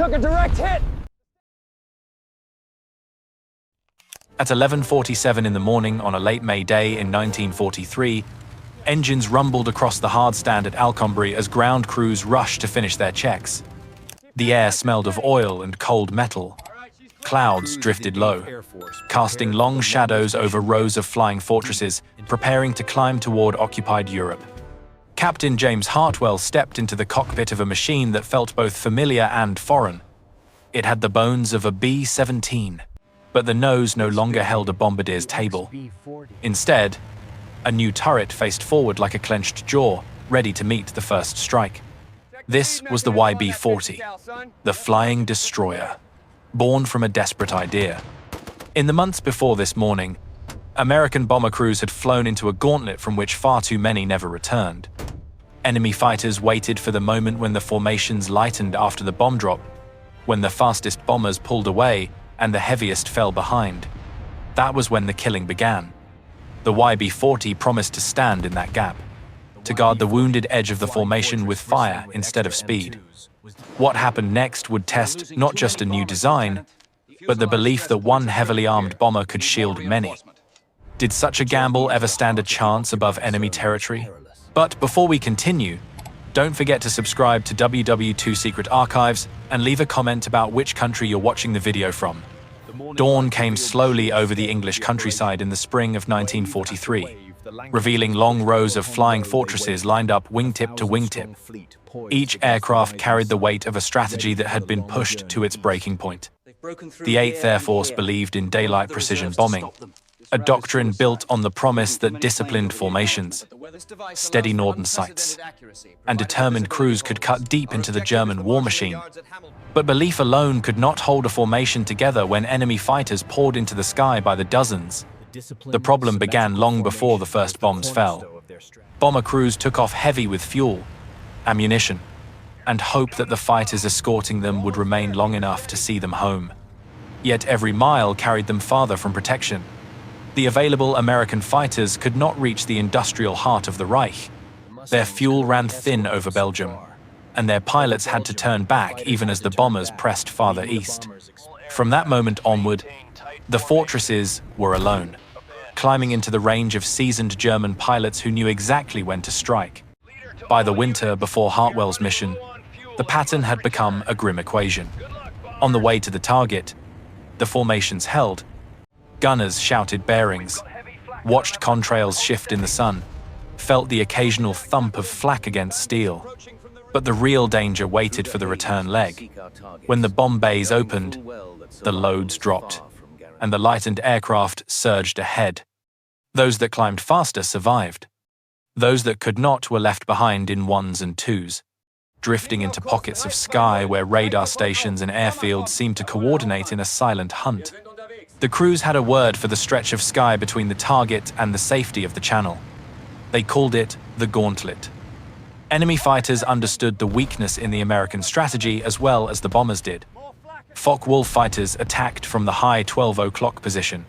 took a direct hit! At 11:47 in the morning on a late May day in 1943, engines rumbled across the hard stand at Alconbury as ground crews rushed to finish their checks. The air smelled of oil and cold metal. Clouds drifted low, casting long shadows over rows of flying fortresses, preparing to climb toward occupied Europe. Captain James Hartwell stepped into the cockpit of a machine that felt both familiar and foreign. It had the bones of a B-17, but the nose no longer held a bombardier's table. Instead, a new turret faced forward like a clenched jaw, ready to meet the first strike. This was the YB-40, the flying destroyer, born from a desperate idea. In the months before this morning, American bomber crews had flown into a gauntlet from which far too many never returned. Enemy fighters waited for the moment when the formations lightened after the bomb drop, when the fastest bombers pulled away and the heaviest fell behind. That was when the killing began. The YB-40 promised to stand in that gap, to guard the wounded edge of the formation with fire instead of speed. What happened next would test not just a new design, but the belief that one heavily armed bomber could shield many. Did such a gamble ever stand a chance above enemy territory? But before we continue, don't forget to subscribe to WW2 Secret Archives and leave a comment about which country you're watching the video from. Dawn came slowly over the English countryside in the spring of 1943, revealing long rows of flying fortresses lined up wingtip to wingtip. Each aircraft carried the weight of a strategy that had been pushed to its breaking point. The 8th Air Force believed in daylight precision bombing, a doctrine built on the promise that disciplined formations, steady northern sights, and determined crews could cut deep into the German war machine. But belief alone could not hold a formation together when enemy fighters poured into the sky by the dozens. The problem began long before the first bombs fell. Bomber crews took off heavy with fuel, ammunition, and hope that the fighters escorting them would remain long enough to see them home. Yet every mile carried them farther from protection. The available American fighters could not reach the industrial heart of the Reich. Their fuel ran thin over Belgium, and their pilots had to turn back even as the bombers pressed farther east. From that moment onward, the fortresses were alone, climbing into the range of seasoned German pilots who knew exactly when to strike. By the winter before Hartwell's mission, the pattern had become a grim equation. On the way to the target, the formations held. Gunners shouted bearings, watched contrails shift in the sun, felt the occasional thump of flak against steel. But the real danger waited for the return leg. When the bomb bays opened, the loads dropped, and the lightened aircraft surged ahead. Those that climbed faster survived. Those that could not were left behind in ones and twos, drifting into pockets of sky where radar stations and airfields seemed to coordinate in a silent hunt. The crews had a word for the stretch of sky between the target and the safety of the channel. They called it the gauntlet. Enemy fighters understood the weakness in the American strategy as well as the bombers did. Focke Wulf fighters attacked from the high 12 o'clock position,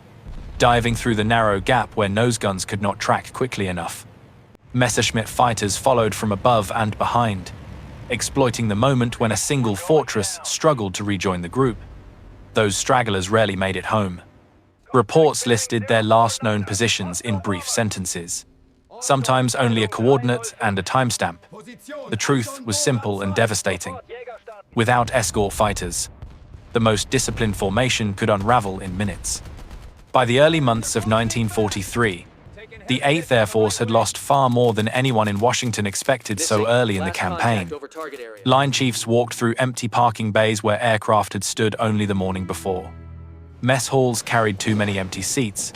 diving through the narrow gap where nose guns could not track quickly enough. Messerschmitt fighters followed from above and behind, exploiting the moment when a single fortress struggled to rejoin the group. Those stragglers rarely made it home. Reports listed their last known positions in brief sentences, sometimes only a coordinate and a timestamp. The truth was simple and devastating. Without escort fighters, the most disciplined formation could unravel in minutes. By the early months of 1943, the 8th Air Force had lost far more than anyone in Washington expected so early in the campaign. Line chiefs walked through empty parking bays where aircraft had stood only the morning before. Mess halls carried too many empty seats.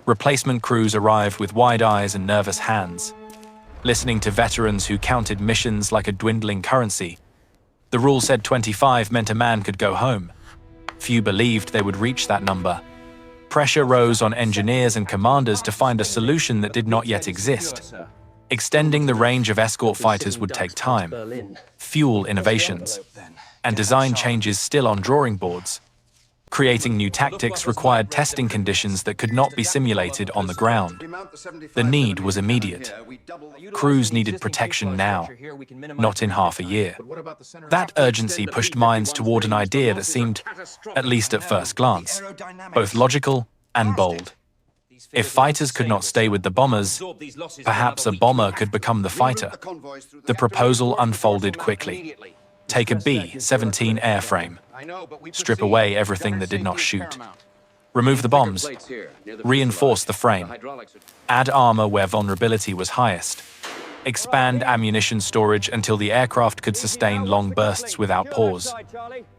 Replacement crews arrived with wide eyes and nervous hands. Listening to veterans who counted missions like a dwindling currency, the rule said 25 meant a man could go home. Few believed they would reach that number. Pressure rose on engineers and commanders to find a solution that did not yet exist. Extending the range of escort fighters would take time, fuel innovations, and design changes still on drawing boards. Creating new tactics required testing conditions that could not be simulated on the ground. The need was immediate. Crews needed protection now, not in half a year. That urgency pushed minds toward an idea that seemed, at least at first glance, both logical and bold. If fighters could not stay with the bombers, perhaps a bomber could become the fighter. The proposal unfolded quickly. Take a B-17 airframe. Strip away everything that did not shoot. Remove the bombs. Reinforce the frame. Add armor where vulnerability was highest. Expand ammunition storage until the aircraft could sustain long bursts without pause.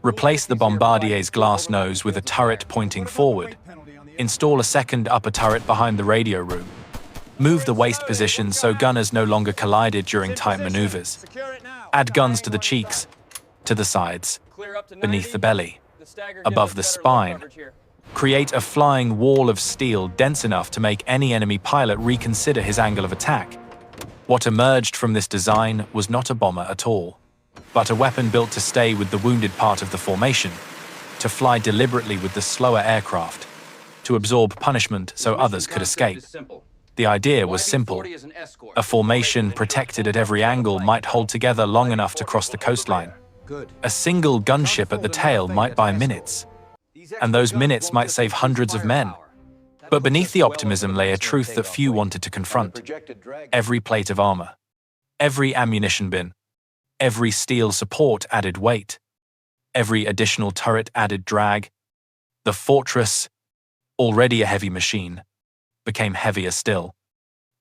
Replace the bombardier's glass nose with a turret pointing forward. Install a second upper turret behind the radio room. Move the waist position so gunners no longer collided during tight maneuvers. Add guns to the cheeks, to the sides, beneath the belly, above the spine. Create a flying wall of steel dense enough to make any enemy pilot reconsider his angle of attack. What emerged from this design was not a bomber at all, but a weapon built to stay with the wounded part of the formation, to fly deliberately with the slower aircraft, to absorb punishment so others could escape. The idea was simple. A formation protected at every angle might hold together long enough to cross the coastline. A single gunship at the tail might buy minutes, and those minutes might save hundreds of men. But beneath the optimism lay a truth that few wanted to confront. Every plate of armor, every ammunition bin, every steel support added weight, every additional turret added drag. The fortress, already a heavy machine, became heavier still.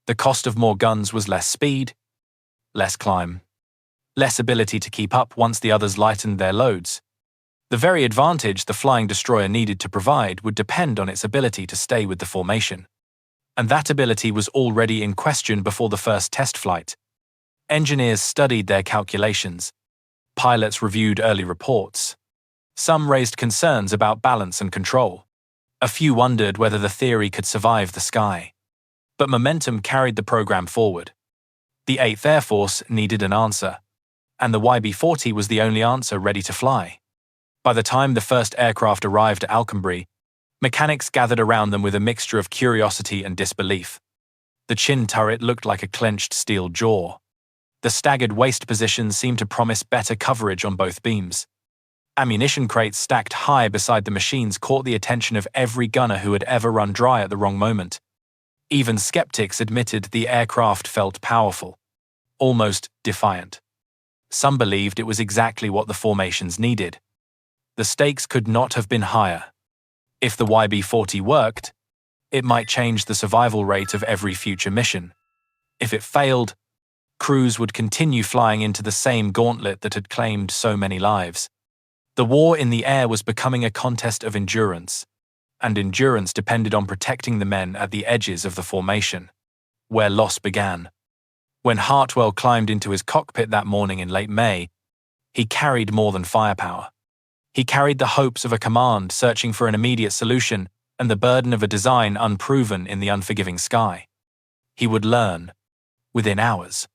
The cost of more guns was less speed, less climb, less ability to keep up once the others lightened their loads. The very advantage the flying destroyer needed to provide would depend on its ability to stay with the formation. And that ability was already in question before the first test flight. Engineers studied their calculations. Pilots reviewed early reports. Some raised concerns about balance and control. A few wondered whether the theory could survive the sky. But momentum carried the program forward. The 8th Air Force needed an answer, and the YB-40 was the only answer ready to fly. By the time the first aircraft arrived at Alconbury, mechanics gathered around them with a mixture of curiosity and disbelief. The chin turret looked like a clenched steel jaw. The staggered waist position seemed to promise better coverage on both beams. Ammunition crates stacked high beside the machines caught the attention of every gunner who had ever run dry at the wrong moment. Even skeptics admitted the aircraft felt powerful, almost defiant. Some believed it was exactly what the formations needed. The stakes could not have been higher. If the YB-40 worked, it might change the survival rate of every future mission. If it failed, crews would continue flying into the same gauntlet that had claimed so many lives. The war in the air was becoming a contest of endurance, and endurance depended on protecting the men at the edges of the formation, where loss began. When Hartwell climbed into his cockpit that morning in late May, he carried more than firepower. He carried the hopes of a command searching for an immediate solution and the burden of a design unproven in the unforgiving sky. He would learn, within hours,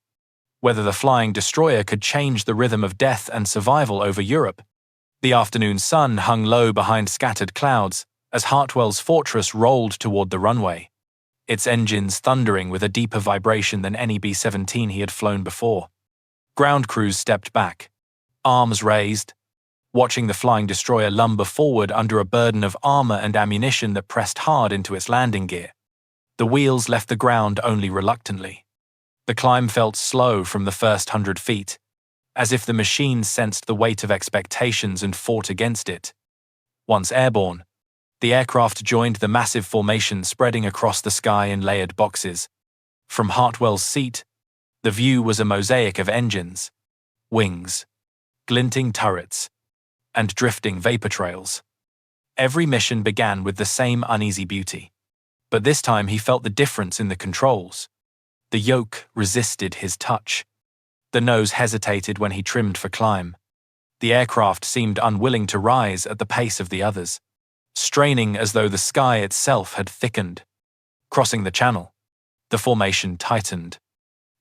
whether the flying destroyer could change the rhythm of death and survival over Europe. The afternoon sun hung low behind scattered clouds as Hartwell's fortress rolled toward the runway, its engines thundering with a deeper vibration than any B-17 he had flown before. Ground crews stepped back, arms raised, watching the flying destroyer lumber forward under a burden of armor and ammunition that pressed hard into its landing gear. The wheels left the ground only reluctantly. The climb felt slow from the first 100 feet, as if the machine sensed the weight of expectations and fought against it. Once airborne, the aircraft joined the massive formation spreading across the sky in layered boxes. From Hartwell's seat, the view was a mosaic of engines, wings, glinting turrets, and drifting vapor trails. Every mission began with the same uneasy beauty, but this time he felt the difference in the controls. The yoke resisted his touch. The nose hesitated when he trimmed for climb. The aircraft seemed unwilling to rise at the pace of the others, straining as though the sky itself had thickened. Crossing the channel, the formation tightened.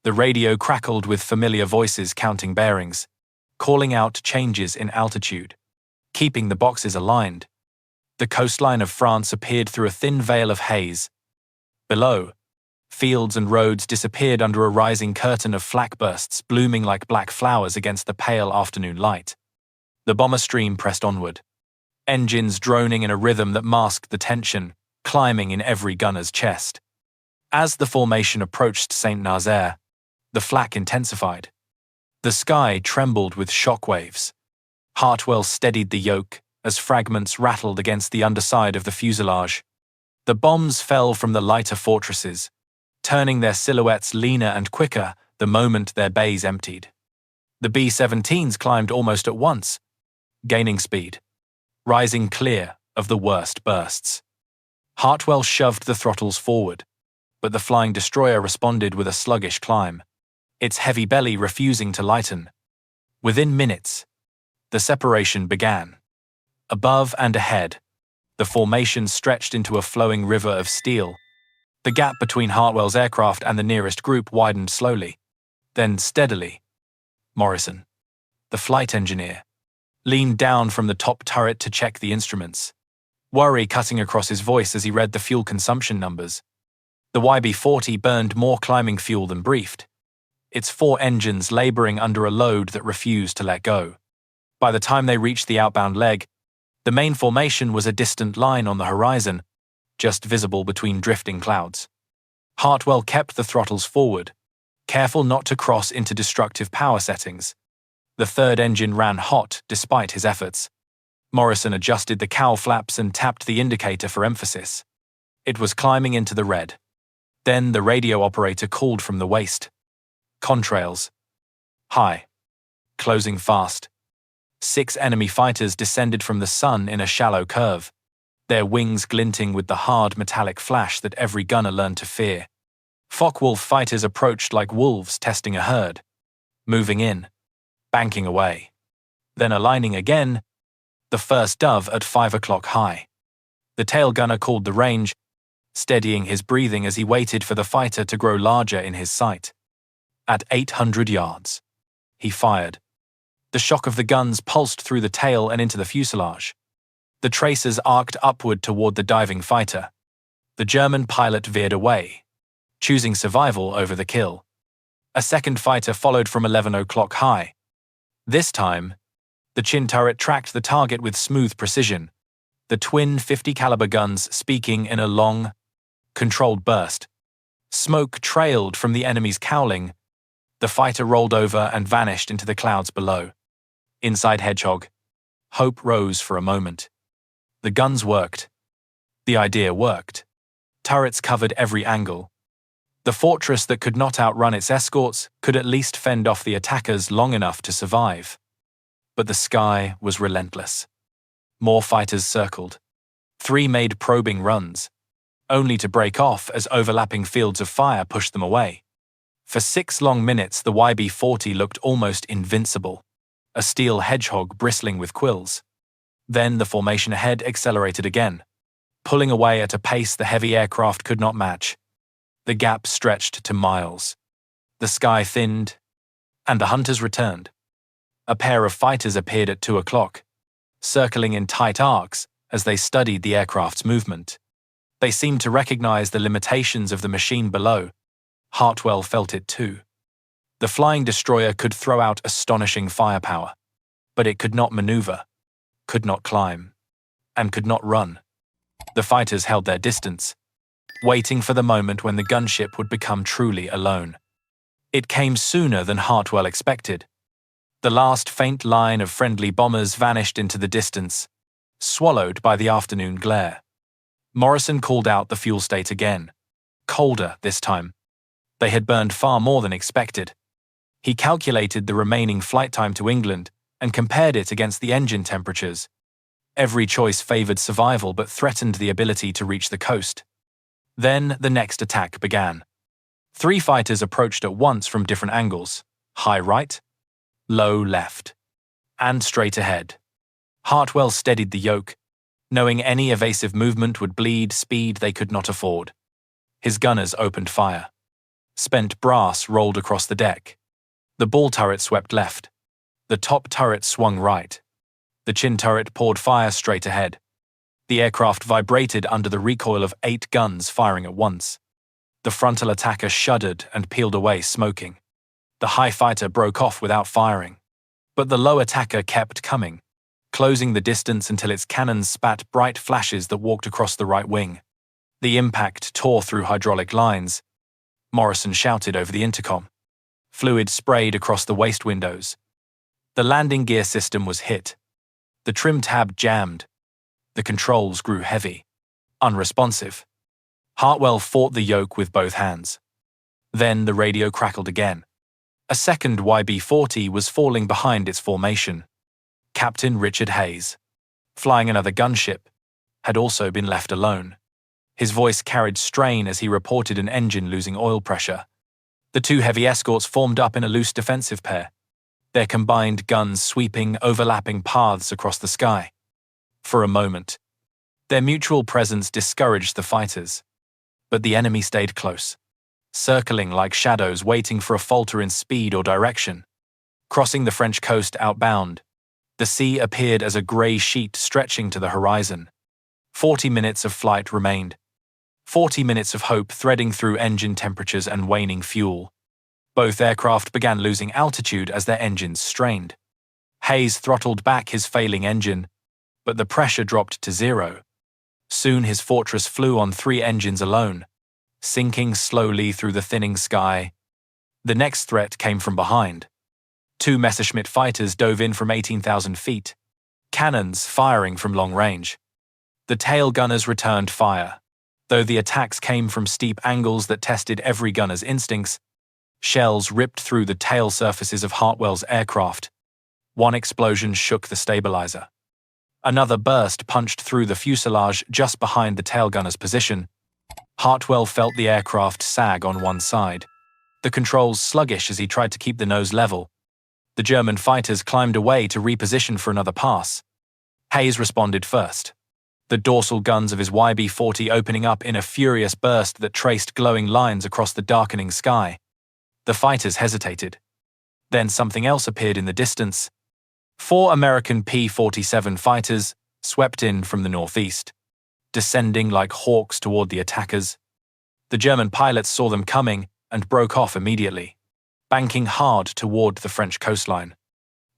The radio crackled with familiar voices counting bearings, calling out changes in altitude, keeping the boxes aligned. The coastline of France appeared through a thin veil of haze. Below, fields and roads disappeared under a rising curtain of flak bursts blooming like black flowers against the pale afternoon light. The bomber stream pressed onward, engines droning in a rhythm that masked the tension, climbing in every gunner's chest. As the formation approached Saint Nazaire, the flak intensified. The sky trembled with shock waves. Hartwell steadied the yoke as fragments rattled against the underside of the fuselage. The bombs fell from the lighter fortresses, turning their silhouettes leaner and quicker the moment their bays emptied. The B-17s climbed almost at once, gaining speed, rising clear of the worst bursts. Hartwell shoved the throttles forward, but the flying destroyer responded with a sluggish climb, its heavy belly refusing to lighten. Within minutes, the separation began. Above and ahead, the formation stretched into a flowing river of steel. The gap between Hartwell's aircraft and the nearest group widened slowly, then steadily. Morrison, the flight engineer, leaned down from the top turret to check the instruments, worry cutting across his voice as he read the fuel consumption numbers. The YB-40 burned more climbing fuel than briefed, its 4 engines laboring under a load that refused to let go. By the time they reached the outbound leg, the main formation was a distant line on the horizon, just visible between drifting clouds. Hartwell kept the throttles forward, careful not to cross into destructive power settings. The third engine ran hot despite his efforts. Morrison adjusted the cowl flaps and tapped the indicator for emphasis. It was climbing into the red. Then the radio operator called from the waist. Contrails. High. Closing fast. 6 enemy fighters descended from the sun in a shallow curve, their wings glinting with the hard metallic flash that every gunner learned to fear. Focke Wulf fighters approached like wolves testing a herd, moving in, banking away, then aligning again, the first dove at 5 o'clock high. The tail gunner called the range, steadying his breathing as he waited for the fighter to grow larger in his sight. At 800 yards, he fired. The shock of the guns pulsed through the tail and into the fuselage. The tracers arced upward toward the diving fighter. The German pilot veered away, choosing survival over the kill. A second fighter followed from 11 o'clock high. This time, the chin turret tracked the target with smooth precision, the twin 50 caliber guns speaking in a long, controlled burst. Smoke trailed from the enemy's cowling. The fighter rolled over and vanished into the clouds below. Inside Hedgehog, hope rose for a moment. The guns worked. The idea worked. Turrets covered every angle. The fortress that could not outrun its escorts could at least fend off the attackers long enough to survive. But the sky was relentless. More fighters circled. 3 made probing runs, only to break off as overlapping fields of fire pushed them away. For 6 long minutes, the YB-40 looked almost invincible, a steel hedgehog bristling with quills. Then the formation ahead accelerated again, pulling away at a pace the heavy aircraft could not match. The gap stretched to miles. The sky thinned, and the hunters returned. A pair of fighters appeared at 2 o'clock, circling in tight arcs as they studied the aircraft's movement. They seemed to recognize the limitations of the machine below. Hartwell felt it too. The flying destroyer could throw out astonishing firepower, but it could not maneuver, could not climb, and could not run. The fighters held their distance, waiting for the moment when the gunship would become truly alone. It came sooner than Hartwell expected. The last faint line of friendly bombers vanished into the distance, swallowed by the afternoon glare. Morrison called out the fuel state again, colder this time. They had burned far more than expected. He calculated the remaining flight time to England and compared it against the engine temperatures. Every choice favored survival but threatened the ability to reach the coast. Then the next attack began. 3 fighters approached at once from different angles, high right, low left, and straight ahead. Hartwell steadied the yoke, knowing any evasive movement would bleed speed they could not afford. His gunners opened fire. Spent brass rolled across the deck. The ball turret swept left. The top turret swung right. The chin turret poured fire straight ahead. The aircraft vibrated under the recoil of 8 guns firing at once. The frontal attacker shuddered and peeled away, smoking. The high fighter broke off without firing. But the low attacker kept coming, closing the distance until its cannons spat bright flashes that walked across the right wing. The impact tore through hydraulic lines. Morrison shouted over the intercom. Fluid sprayed across the waist windows. The landing gear system was hit. The trim tab jammed. The controls grew heavy, unresponsive. Hartwell fought the yoke with both hands. Then the radio crackled again. A second YB-40 was falling behind its formation. Captain Richard Hayes, flying another gunship, had also been left alone. His voice carried strain as he reported an engine losing oil pressure. The 2 heavy escorts formed up in a loose defensive pair, their combined guns sweeping overlapping paths across the sky. For a moment, their mutual presence discouraged the fighters. But the enemy stayed close, circling like shadows waiting for a falter in speed or direction. Crossing the French coast outbound, the sea appeared as a grey sheet stretching to the horizon. 40 minutes of flight remained. 40 minutes of hope threading through engine temperatures and waning fuel. Both aircraft began losing altitude as their engines strained. Hayes throttled back his failing engine, but the pressure dropped to 0. Soon his Fortress flew on 3 engines alone, sinking slowly through the thinning sky. The next threat came from behind. 2 Messerschmitt fighters dove in from 18,000 feet, cannons firing from long range. The tail gunners returned fire. Though the attacks came from steep angles that tested every gunner's instincts, shells ripped through the tail surfaces of Hartwell's aircraft. One explosion shook the stabilizer. Another burst punched through the fuselage just behind the tail gunner's position. Hartwell felt the aircraft sag on one side, the controls sluggish as he tried to keep the nose level. The German fighters climbed away to reposition for another pass. Hayes responded first, the dorsal guns of his YB-40 opening up in a furious burst that traced glowing lines across the darkening sky. The fighters hesitated. Then something else appeared in the distance. 4 American P-47 fighters swept in from the northeast, descending like hawks toward the attackers. The German pilots saw them coming and broke off immediately, banking hard toward the French coastline.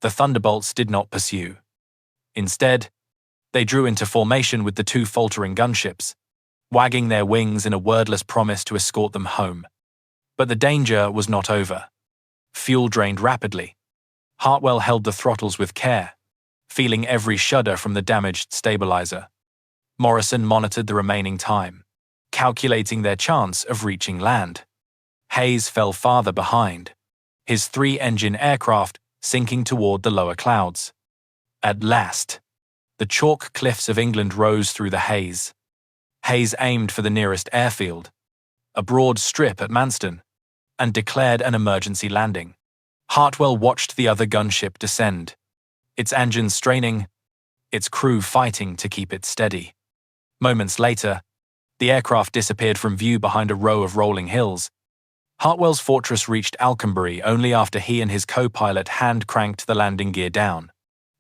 The Thunderbolts did not pursue. Instead, they drew into formation with the 2 faltering gunships, wagging their wings in a wordless promise to escort them home. But the danger was not over. Fuel drained rapidly. Hartwell held the throttles with care, feeling every shudder from the damaged stabilizer. Morrison monitored the remaining time, calculating their chance of reaching land. Hayes fell farther behind, his 3-engine aircraft sinking toward the lower clouds. At last, the chalk cliffs of England rose through the haze. Hayes aimed for the nearest airfield, a broad strip at Manston, and declared an emergency landing. Hartwell watched the other gunship descend, its engines straining, its crew fighting to keep it steady. Moments later, the aircraft disappeared from view behind a row of rolling hills. Hartwell's Fortress reached Alconbury only after he and his co-pilot hand-cranked the landing gear down.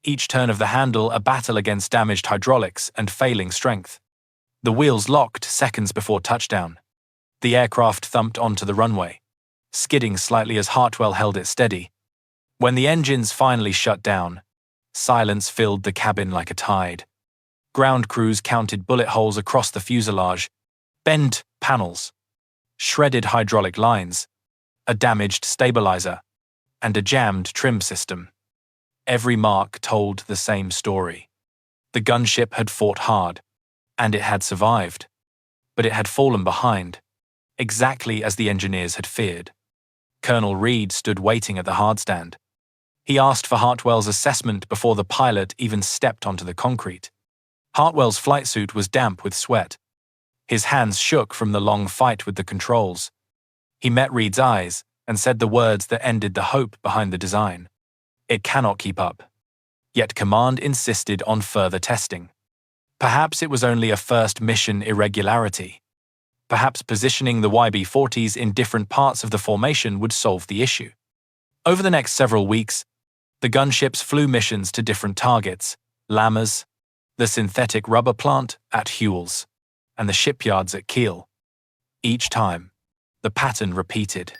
Each turn of the handle a battle against damaged hydraulics and failing strength. The wheels locked seconds before touchdown. The aircraft thumped onto the runway, skidding slightly as Hartwell held it steady. When the engines finally shut down, silence filled the cabin like a tide. Ground crews counted bullet holes across the fuselage, bent panels, shredded hydraulic lines, a damaged stabilizer, and a jammed trim system. Every mark told the same story. The gunship had fought hard, and it had survived, but it had fallen behind, exactly as the engineers had feared. Colonel Reed stood waiting at the hardstand. He asked for Hartwell's assessment before the pilot even stepped onto the concrete. Hartwell's flight suit was damp with sweat. His hands shook from the long fight with the controls. He met Reed's eyes and said the words that ended the hope behind the design. It cannot keep up. Yet command insisted on further testing. Perhaps it was only a first mission irregularity. Perhaps positioning the YB-40s in different parts of the formation would solve the issue. Over the next several weeks, the gunships flew missions to different targets: Lammers, the synthetic rubber plant at Huels, and the shipyards at Kiel. Each time, the pattern repeated.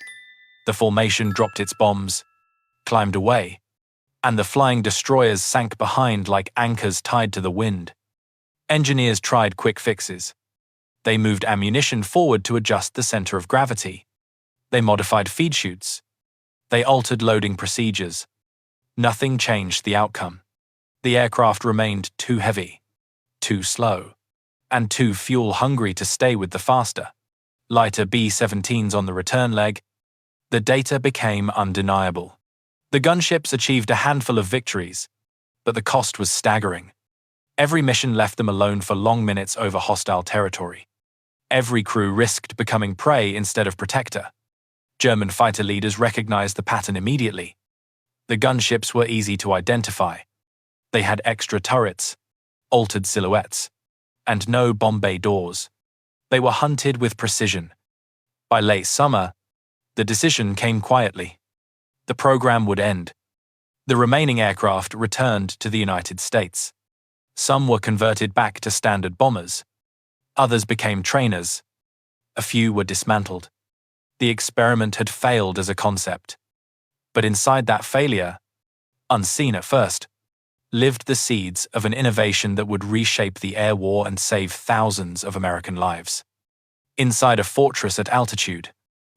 The formation dropped its bombs, climbed away, and the flying destroyers sank behind like anchors tied to the wind. Engineers tried quick fixes. They moved ammunition forward to adjust the center of gravity. They modified feed chutes. They altered loading procedures. Nothing changed the outcome. The aircraft remained too heavy, too slow, and too fuel-hungry to stay with the faster, lighter B-17s on the return leg. The data became undeniable. The gunships achieved a handful of victories, but the cost was staggering. Every mission left them alone for long minutes over hostile territory. Every crew risked becoming prey instead of protector. German fighter leaders recognized the pattern immediately. The gunships were easy to identify. They had extra turrets, altered silhouettes, and no bomb bay doors. They were hunted with precision. By late summer, the decision came quietly. The program would end. The remaining aircraft returned to the United States. Some were converted back to standard bombers. Others became trainers. A few were dismantled. The experiment had failed as a concept. But inside that failure, unseen at first, lived the seeds of an innovation that would reshape the air war and save thousands of American lives. Inside a fortress at altitude,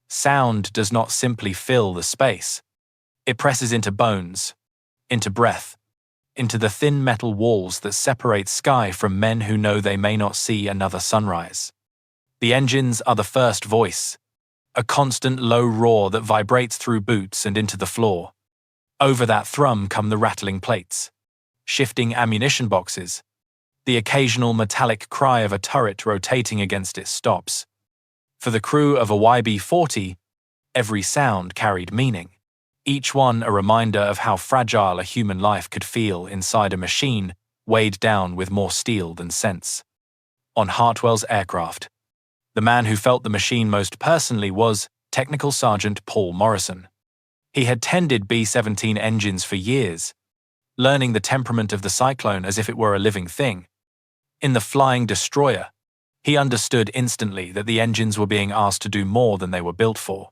sound does not simply fill the space. It presses into bones, into breath, into the thin metal walls that separate sky from men who know they may not see another sunrise. The engines are the first voice, a constant low roar that vibrates through boots and into the floor. Over that thrum come the rattling plates, shifting ammunition boxes, the occasional metallic cry of a turret rotating against its stops. For the crew of a YB-40, every sound carried meaning, each one a reminder of how fragile a human life could feel inside a machine weighed down with more steel than sense. On Hartwell's aircraft, the man who felt the machine most personally was Technical Sergeant Paul Morrison. He had tended B-17 engines for years, learning the temperament of the Cyclone as if it were a living thing. In the flying destroyer, he understood instantly that the engines were being asked to do more than they were built for.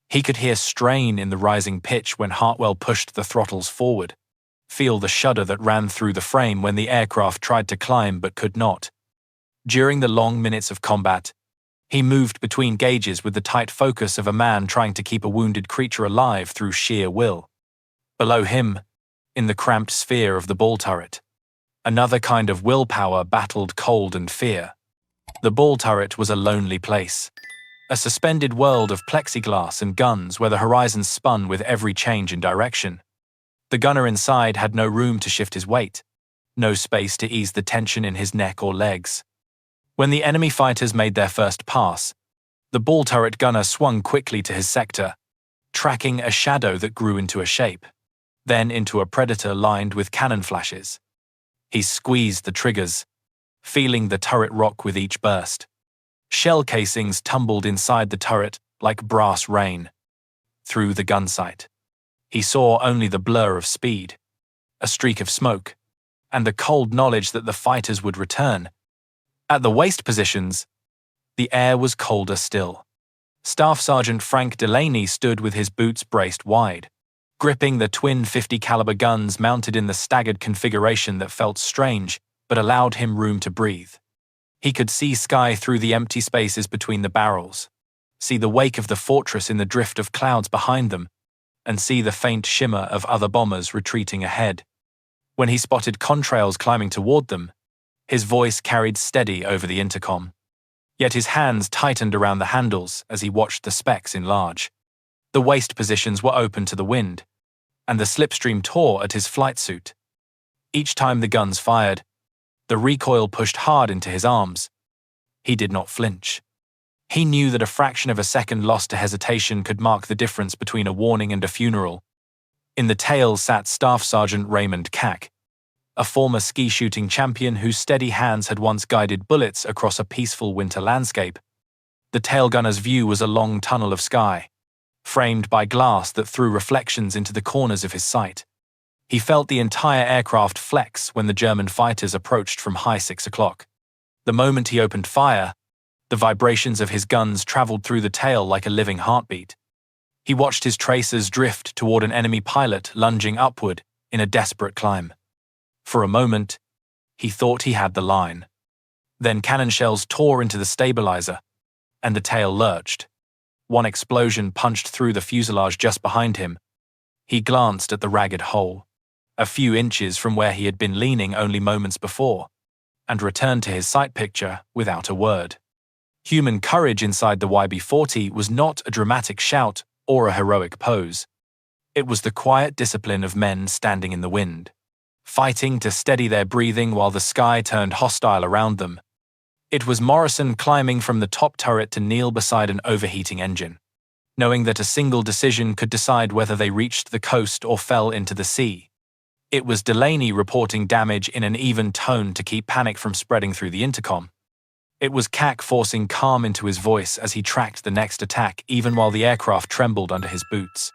He could hear strain in the rising pitch when Hartwell pushed the throttles forward, feel the shudder that ran through the frame when the aircraft tried to climb but could not. During the long minutes of combat, he moved between gauges with the tight focus of a man trying to keep a wounded creature alive through sheer will. Below him, in the cramped sphere of the ball turret, another kind of willpower battled cold and fear. The ball turret was a lonely place, a suspended world of plexiglass and guns where the horizon spun with every change in direction. The gunner inside had no room to shift his weight, no space to ease the tension in his neck or legs. When the enemy fighters made their first pass, the ball turret gunner swung quickly to his sector, tracking a shadow that grew into a shape, then into a predator lined with cannon flashes. He squeezed the triggers, feeling the turret rock with each burst. Shell casings tumbled inside the turret like brass rain. Through the gun sight, he saw only the blur of speed, a streak of smoke, and the cold knowledge that the fighters would return. At the waist positions, the air was colder still. Staff Sergeant Frank Delaney stood with his boots braced wide, gripping the twin 50 caliber guns mounted in the staggered configuration that felt strange but allowed him room to breathe. He could see sky through the empty spaces between the barrels, see the wake of the fortress in the drift of clouds behind them, and see the faint shimmer of other bombers retreating ahead. When he spotted contrails climbing toward them, his voice carried steady over the intercom. Yet his hands tightened around the handles as he watched the specks enlarge. The waist positions were open to the wind, and the slipstream tore at his flight suit. Each time the guns fired, the recoil pushed hard into his arms. He did not flinch. He knew that a fraction of a second lost to hesitation could mark the difference between a warning and a funeral. In the tail sat Staff Sergeant Raymond Kack, a former ski-shooting champion whose steady hands had once guided bullets across a peaceful winter landscape. The tail gunner's view was a long tunnel of sky, framed by glass that threw reflections into the corners of his sight. He felt the entire aircraft flex when the German fighters approached from high 6 o'clock. The moment he opened fire, the vibrations of his guns traveled through the tail like a living heartbeat. He watched his tracers drift toward an enemy pilot lunging upward in a desperate climb. For a moment, he thought he had the line. Then cannon shells tore into the stabilizer, and the tail lurched. One explosion punched through the fuselage just behind him. He glanced at the ragged hole, a few inches from where he had been leaning only moments before, and returned to his sight picture without a word. Human courage inside the YB-40 was not a dramatic shout or a heroic pose. It was the quiet discipline of men standing in the wind, fighting to steady their breathing while the sky turned hostile around them. It was Morrison climbing from the top turret to kneel beside an overheating engine, knowing that a single decision could decide whether they reached the coast or fell into the sea. It was Delaney reporting damage in an even tone to keep panic from spreading through the intercom. It was Kack forcing calm into his voice as he tracked the next attack even while the aircraft trembled under his boots.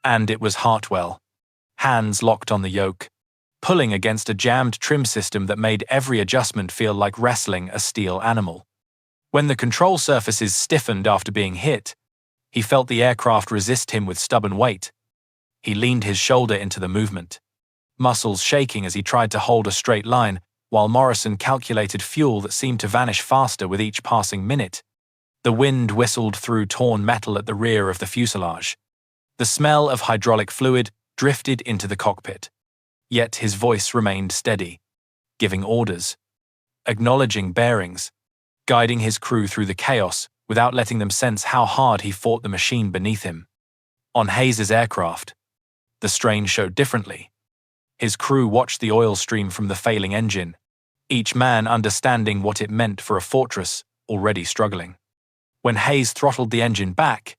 And it was Hartwell, hands locked on the yoke, pulling against a jammed trim system that made every adjustment feel like wrestling a steel animal. When the control surfaces stiffened after being hit, he felt the aircraft resist him with stubborn weight. He leaned his shoulder into the movement, muscles shaking as he tried to hold a straight line, while Morrison calculated fuel that seemed to vanish faster with each passing minute. The wind whistled through torn metal at the rear of the fuselage. The smell of hydraulic fluid drifted into the cockpit. Yet his voice remained steady, giving orders, acknowledging bearings, guiding his crew through the chaos without letting them sense how hard he fought the machine beneath him. On Hayes's aircraft, the strain showed differently. His crew watched the oil stream from the failing engine, each man understanding what it meant for a fortress already struggling. When Hayes throttled the engine back,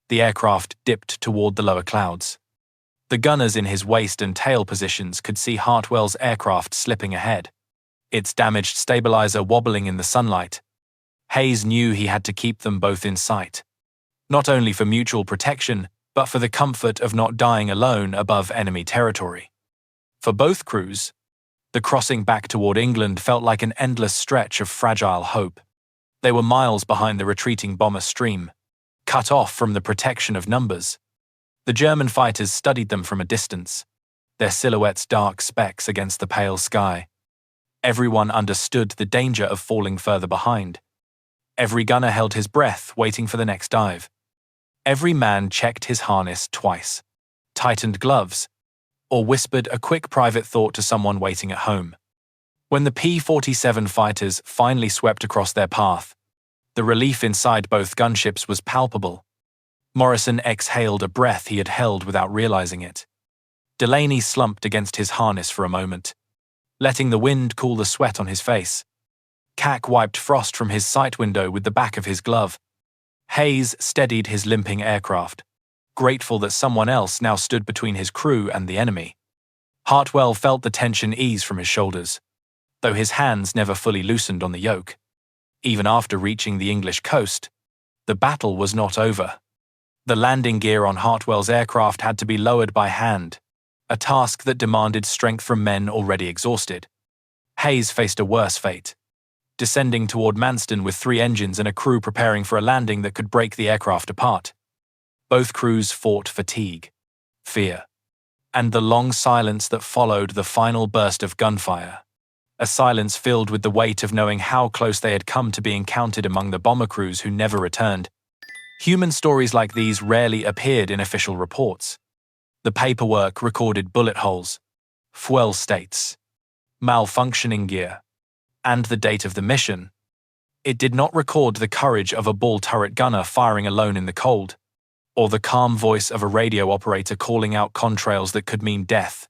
the aircraft dipped toward the lower clouds. The gunners in his waist and tail positions could see Hartwell's aircraft slipping ahead, its damaged stabilizer wobbling in the sunlight. Hayes knew he had to keep them both in sight, not only for mutual protection, but for the comfort of not dying alone above enemy territory. For both crews, the crossing back toward England felt like an endless stretch of fragile hope. They were miles behind the retreating bomber stream, cut off from the protection of numbers. The German fighters studied them from a distance, their silhouettes dark specks against the pale sky. Everyone understood the danger of falling further behind. Every gunner held his breath, waiting for the next dive. Every man checked his harness twice, tightened gloves, or whispered a quick private thought to someone waiting at home. When the P-47 fighters finally swept across their path, the relief inside both gunships was palpable. Morrison exhaled a breath he had held without realizing it. Delaney slumped against his harness for a moment, letting the wind cool the sweat on his face. Kack wiped frost from his sight window with the back of his glove. Hayes steadied his limping aircraft, grateful that someone else now stood between his crew and the enemy. Hartwell felt the tension ease from his shoulders, though his hands never fully loosened on the yoke. Even after reaching the English coast, the battle was not over. The landing gear on Hartwell's aircraft had to be lowered by hand, a task that demanded strength from men already exhausted. Hayes faced a worse fate, descending toward Manston with 3 engines and a crew preparing for a landing that could break the aircraft apart. Both crews fought fatigue, fear, and the long silence that followed the final burst of gunfire, a silence filled with the weight of knowing how close they had come to being counted among the bomber crews who never returned. Human stories like these rarely appeared in official reports. The paperwork recorded bullet holes, fuel states, malfunctioning gear, and the date of the mission. It did not record the courage of a ball turret gunner firing alone in the cold, or the calm voice of a radio operator calling out contrails that could mean death.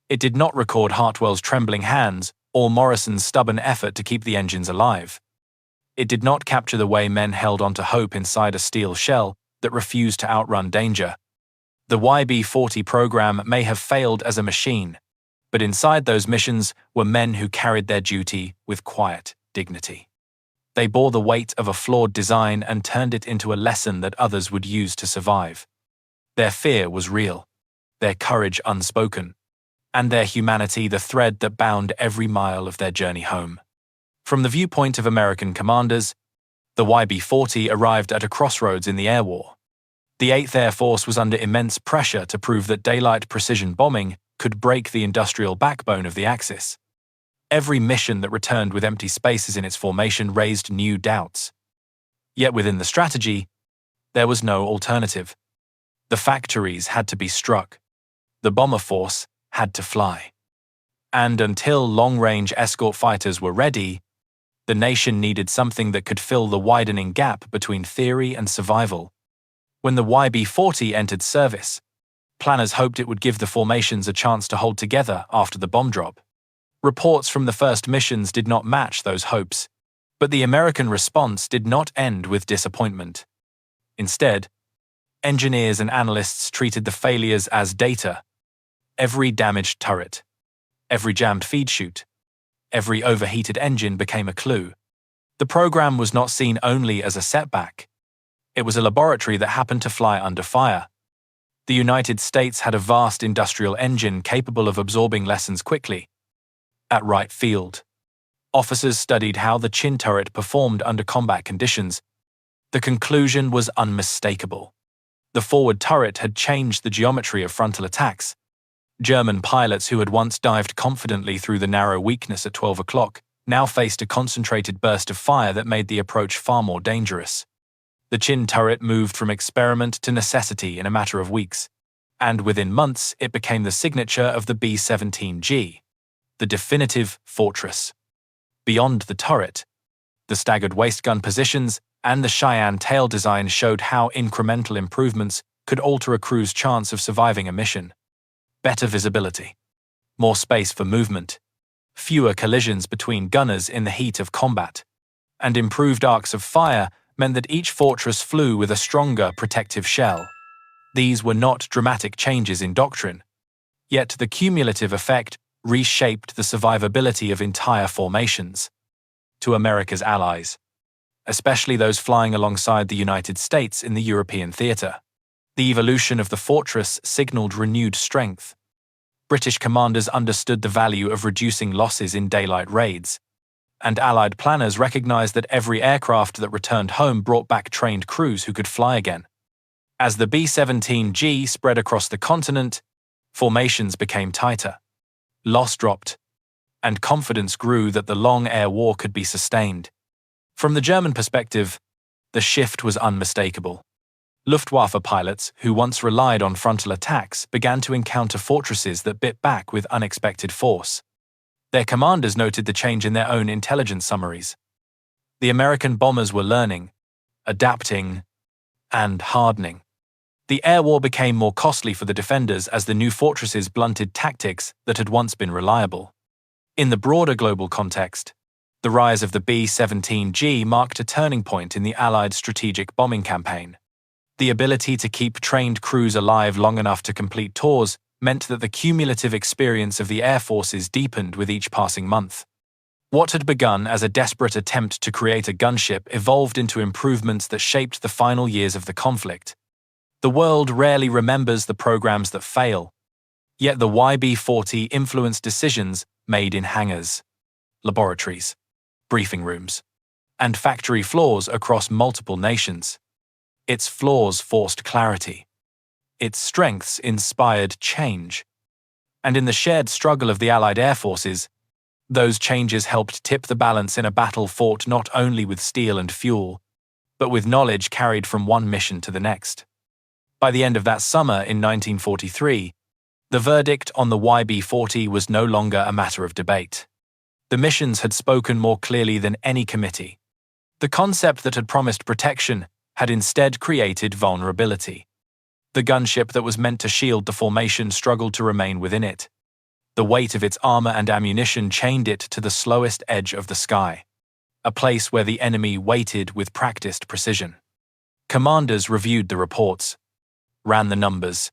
It did not record Hartwell's trembling hands or Morrison's stubborn effort to keep the engines alive. It did not capture the way men held on to hope inside a steel shell that refused to outrun danger. The YB-40 program may have failed as a machine, but inside those missions were men who carried their duty with quiet dignity. They bore the weight of a flawed design and turned it into a lesson that others would use to survive. Their fear was real, their courage unspoken, and their humanity the thread that bound every mile of their journey home. From the viewpoint of American commanders, the YB-40 arrived at a crossroads in the air war. The 8th Air Force was under immense pressure to prove that daylight precision bombing could break the industrial backbone of the Axis. Every mission that returned with empty spaces in its formation raised new doubts. Yet within the strategy, there was no alternative. The factories had to be struck. The bomber force had to fly. And until long-range escort fighters were ready, the nation needed something that could fill the widening gap between theory and survival. When the YB-40 entered service, planners hoped it would give the formations a chance to hold together after the bomb drop. Reports from the first missions did not match those hopes, but the American response did not end with disappointment. Instead, engineers and analysts treated the failures as data. Every damaged turret, every jammed feed chute, every overheated engine became a clue. The program was not seen only as a setback. It was a laboratory that happened to fly under fire. The United States had a vast industrial engine capable of absorbing lessons quickly. At Wright Field, officers studied how the chin turret performed under combat conditions. The conclusion was unmistakable. The forward turret had changed the geometry of frontal attacks. German pilots who had once dived confidently through the narrow weakness at 12 o'clock now faced a concentrated burst of fire that made the approach far more dangerous. The chin turret moved from experiment to necessity in a matter of weeks, and within months it became the signature of the B-17G, the definitive fortress. Beyond the turret, the staggered waistgun positions and the Cheyenne tail design showed how incremental improvements could alter a crew's chance of surviving a mission. Better visibility, more space for movement, fewer collisions between gunners in the heat of combat, and improved arcs of fire meant that each fortress flew with a stronger protective shell. These were not dramatic changes in doctrine, yet the cumulative effect reshaped the survivability of entire formations. To America's allies, especially those flying alongside the United States in the European theater, the evolution of the fortress signaled renewed strength. British commanders understood the value of reducing losses in daylight raids, and Allied planners recognized that every aircraft that returned home brought back trained crews who could fly again. As the B-17G spread across the continent, formations became tighter, loss dropped, and confidence grew that the long air war could be sustained. From the German perspective, the shift was unmistakable. Luftwaffe pilots, who once relied on frontal attacks, began to encounter fortresses that bit back with unexpected force. Their commanders noted the change in their own intelligence summaries. The American bombers were learning, adapting, and hardening. The air war became more costly for the defenders as the new fortresses blunted tactics that had once been reliable. In the broader global context, the rise of the B-17G marked a turning point in the Allied strategic bombing campaign. The ability to keep trained crews alive long enough to complete tours meant that the cumulative experience of the air forces deepened with each passing month. What had begun as a desperate attempt to create a gunship evolved into improvements that shaped the final years of the conflict. The world rarely remembers the programs that fail, yet the YB-40 influenced decisions made in hangars, laboratories, briefing rooms, and factory floors across multiple nations. Its flaws forced clarity. Its strengths inspired change. And in the shared struggle of the Allied air forces, those changes helped tip the balance in a battle fought not only with steel and fuel, but with knowledge carried from one mission to the next. By the end of that summer in 1943, the verdict on the YB-40 was no longer a matter of debate. The missions had spoken more clearly than any committee. The concept that had promised protection had instead created vulnerability. The gunship that was meant to shield the formation struggled to remain within it. The weight of its armor and ammunition chained it to the slowest edge of the sky, a place where the enemy waited with practiced precision. Commanders reviewed the reports, ran the numbers,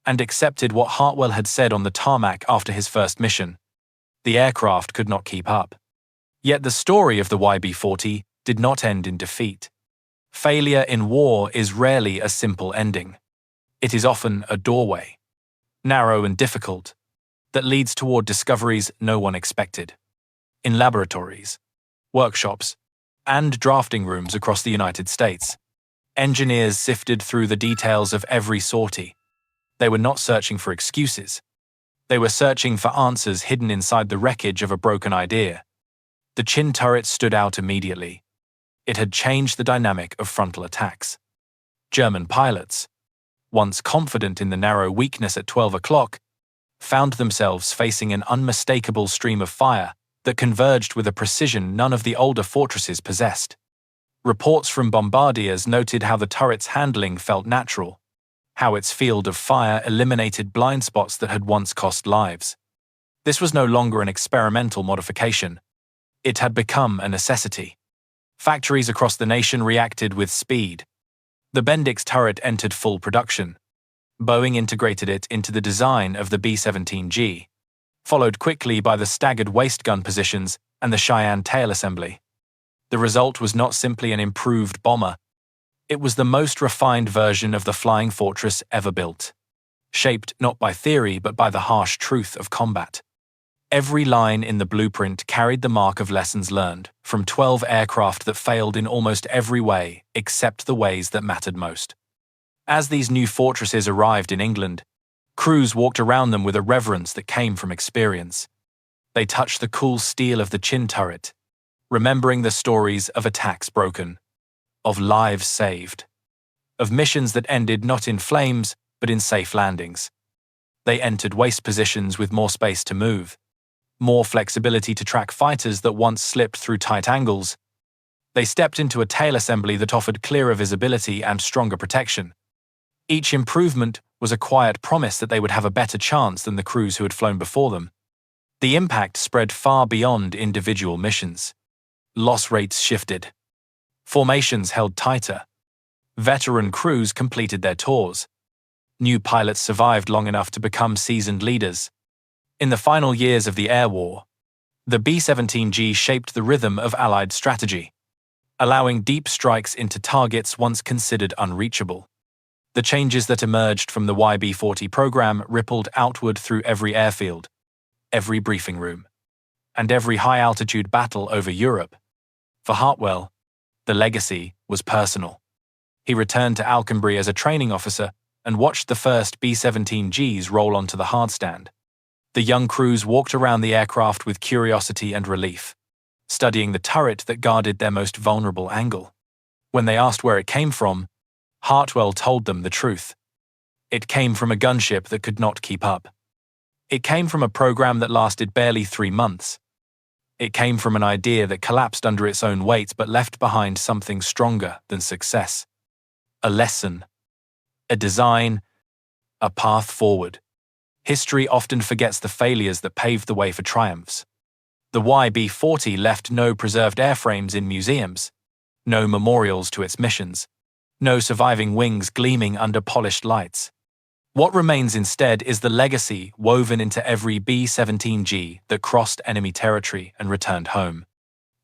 and accepted what Hartwell had said on the tarmac after his first mission. The aircraft could not keep up. Yet the story of the YB-40 did not end in defeat. Failure in war is rarely a simple ending. It is often a doorway, narrow and difficult, that leads toward discoveries no one expected. In laboratories, workshops, and drafting rooms across the United States, engineers sifted through the details of every sortie. They were not searching for excuses. They were searching for answers hidden inside the wreckage of a broken idea. The chin turret stood out immediately. It had changed the dynamic of frontal attacks. German pilots, once confident in the narrow weakness at 12 o'clock, found themselves facing an unmistakable stream of fire that converged with a precision none of the older fortresses possessed. Reports from bombardiers noted how the turret's handling felt natural, how its field of fire eliminated blind spots that had once cost lives. This was no longer an experimental modification. It had become a necessity. Factories across the nation reacted with speed. The Bendix turret entered full production. Boeing integrated it into the design of the B-17G, followed quickly by the staggered waist gun positions and the Cheyenne tail assembly. The result was not simply an improved bomber. It was the most refined version of the flying fortress ever built, shaped not by theory but by the harsh truth of combat. Every line in the blueprint carried the mark of lessons learned from 12 aircraft that failed in almost every way except the ways that mattered most. As these new fortresses arrived in England, crews walked around them with a reverence that came from experience. They touched the cool steel of the chin turret, remembering the stories of attacks broken, of lives saved, of missions that ended not in flames but in safe landings. They entered waist positions with more space to move, more flexibility to track fighters that once slipped through tight angles. They stepped into a tail assembly that offered clearer visibility and stronger protection. Each improvement was a quiet promise that they would have a better chance than the crews who had flown before them. The impact spread far beyond individual missions. Loss rates shifted. Formations held tighter. Veteran crews completed their tours. New pilots survived long enough to become seasoned leaders. In the final years of the air war, the B-17G shaped the rhythm of Allied strategy, allowing deep strikes into targets once considered unreachable. The changes that emerged from the YB-40 program rippled outward through every airfield, every briefing room, and every high-altitude battle over Europe. For Hartwell, the legacy was personal. He returned to Alconbury as a training officer and watched the first B-17Gs roll onto the hardstand. The young crews walked around the aircraft with curiosity and relief, studying the turret that guarded their most vulnerable angle. When they asked where it came from, Hartwell told them the truth. It came from a gunship that could not keep up. It came from a program that lasted barely 3 months. It came from an idea that collapsed under its own weight but left behind something stronger than success. A lesson, a design, a path forward. History often forgets the failures that paved the way for triumphs. The YB-40 left no preserved airframes in museums, no memorials to its missions, no surviving wings gleaming under polished lights. What remains instead is the legacy woven into every B-17G that crossed enemy territory and returned home.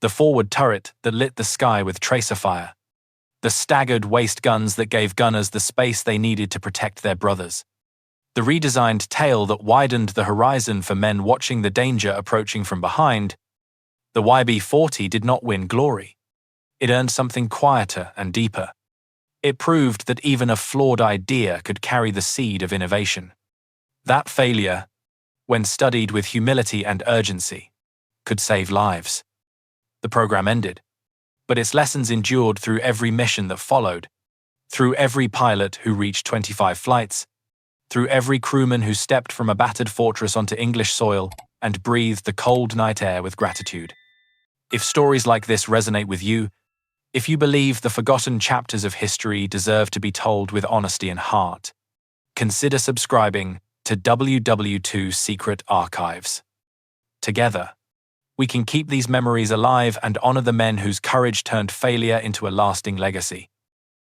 The forward turret that lit the sky with tracer fire. The staggered waist guns that gave gunners the space they needed to protect their brothers. The redesigned tail that widened the horizon for men watching the danger approaching from behind. The YB-40 did not win glory. It earned something quieter and deeper. It proved that even a flawed idea could carry the seed of innovation. That failure, when studied with humility and urgency, could save lives. The program ended, but its lessons endured through every mission that followed, through every pilot who reached 25 flights, through every crewman who stepped from a battered fortress onto English soil and breathed the cold night air with gratitude. If stories like this resonate with you, if you believe the forgotten chapters of history deserve to be told with honesty and heart, consider subscribing to WW2 Secret Archives. Together, we can keep these memories alive and honor the men whose courage turned failure into a lasting legacy.